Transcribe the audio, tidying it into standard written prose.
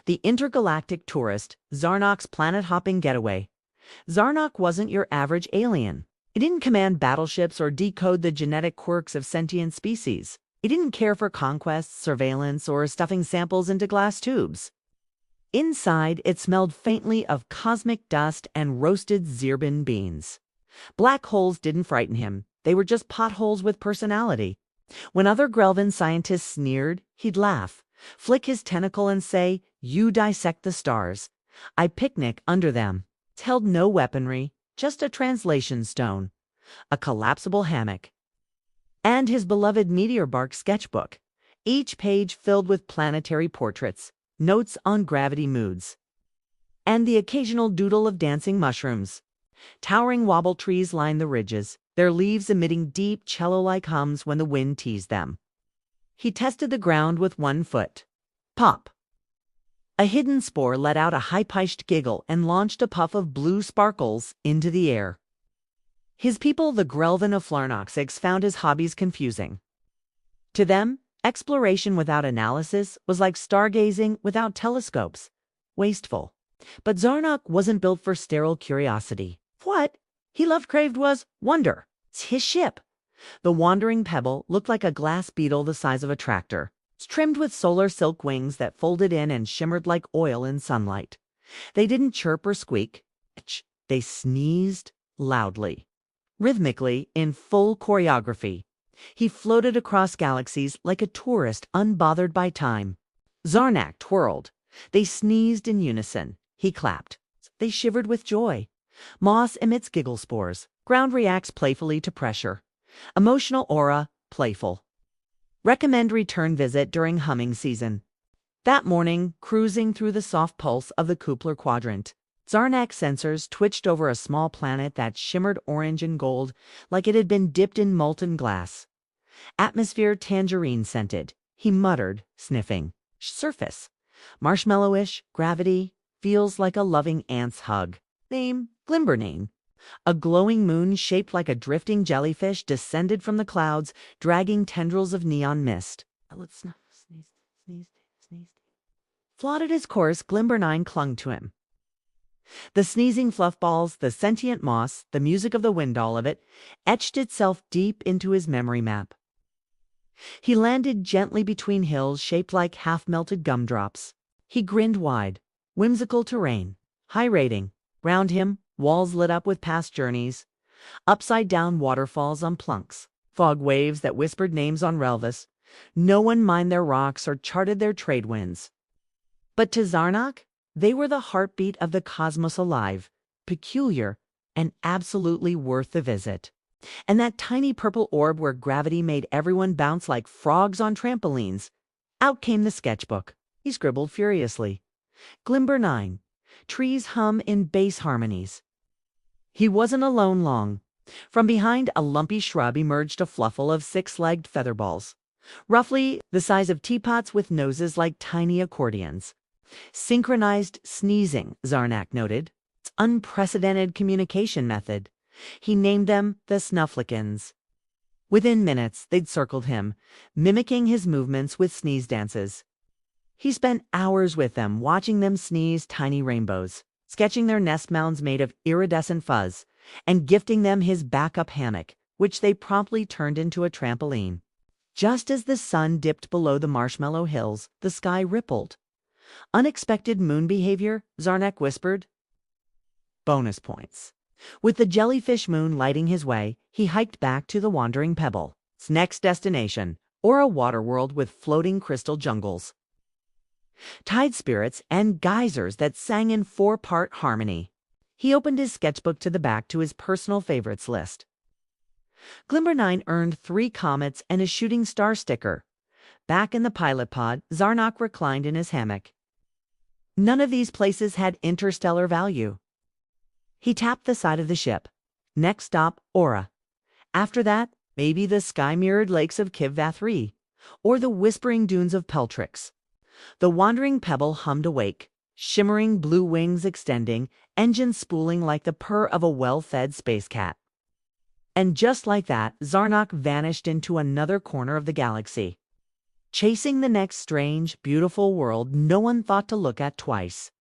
the intergalactic tourist, Zarnok's planet-hopping getaway. Zarnok wasn't your average alien. He didn't command battleships or decode the genetic quirks of sentient species. He didn't care for conquest, surveillance, or stuffing samples into glass tubes. Inside, it smelled faintly of cosmic dust and roasted Zirbin beans. Black holes didn't frighten him. They were just potholes with personality. When other Grelvan scientists sneered, he'd laugh, flick his tentacle and say, "You dissect the stars. I picnic under them." It held no weaponry, just a translation stone, a collapsible hammock, and his beloved meteor bark sketchbook, each page filled with planetary portraits, notes on gravity moods, and the occasional doodle of dancing mushrooms. Towering wobble trees lined the ridges, their leaves emitting deep cello-like hums when the wind teased them. He tested the ground with one foot. Pop! A hidden spore let out a high-pitched giggle and launched a puff of blue sparkles into the air. His people, the Grelvan of Flarnoxics, found his hobbies confusing. To them, exploration without analysis was like stargazing without telescopes. Wasteful. But Zarnok wasn't built for sterile curiosity. What he craved was wonder. It's his ship. The wandering pebble looked like a glass beetle the size of a tractor. It's trimmed with solar silk wings that folded in and shimmered like oil in sunlight. They didn't chirp or squeak. They sneezed loudly, rhythmically, in full choreography. He floated across galaxies like a tourist unbothered by time. Zarnak twirled. They sneezed in unison. He clapped. They shivered with joy. Moss emits giggle spores. Ground reacts playfully to pressure. Emotional aura, playful. Recommend return visit during humming season. That morning, cruising through the soft pulse of the Kupler quadrant, Zarnak's sensors twitched over a small planet that shimmered orange and gold like it had been dipped in molten glass. Atmosphere tangerine-scented. He muttered, sniffing. Surface. Marshmallowish, gravity, feels like a loving ant's hug. Name, Glimbernane. A glowing moon shaped like a drifting jellyfish descended from the clouds, dragging tendrils of neon mist. Let's sneeze. Flawed at his course, Glimbernane clung to him. The sneezing fluff balls, the sentient moss, the music of the wind, all of it, etched itself deep into his memory map. He landed gently between hills shaped like half-melted gumdrops. He grinned wide. Whimsical terrain. High rating. Round him, walls lit up with past journeys. Upside-down waterfalls on plunks. Fog waves that whispered names on Relvis. No one mined their rocks or charted their trade winds. But to Zarnok, they were the heartbeat of the cosmos alive, peculiar, and absolutely worth the visit. And that tiny purple orb where gravity made everyone bounce like frogs on trampolines. Out came the sketchbook. He scribbled furiously. Glimbernane. Trees hum in bass harmonies. He wasn't alone long. From behind a lumpy shrub emerged a fluffle of six-legged featherballs, roughly the size of teapots with noses like tiny accordions. Synchronized sneezing, Zarnak noted. It's unprecedented communication method. He named them the Snufflikins. Within minutes, they'd circled him, mimicking his movements with sneeze dances. He spent hours with them, watching them sneeze tiny rainbows, sketching their nest mounds made of iridescent fuzz, and gifting them his backup hammock, which they promptly turned into a trampoline. Just as the sun dipped below the marshmallow hills, the sky rippled. Unexpected moon behavior, Zarnak whispered. Bonus points. With the jellyfish moon lighting his way, he hiked back to the wandering pebble, its next destination, or a water world with floating crystal jungles. Tide spirits and geysers that sang in four-part harmony. He opened his sketchbook to the back to his personal favorites list. Glimbernane earned 3 comets and a shooting star sticker. Back in the pilot pod, Zarnok reclined in his hammock. None of these places had interstellar value. He tapped the side of the ship. Next stop, Aura. After that, maybe the sky-mirrored lakes of Kivvathri, or the whispering dunes of Peltrix. The wandering pebble hummed awake, shimmering blue wings extending, engines spooling like the purr of a well-fed space cat. And just like that, Zarnok vanished into another corner of the galaxy. chasing the next strange, beautiful world no one thought to look at twice.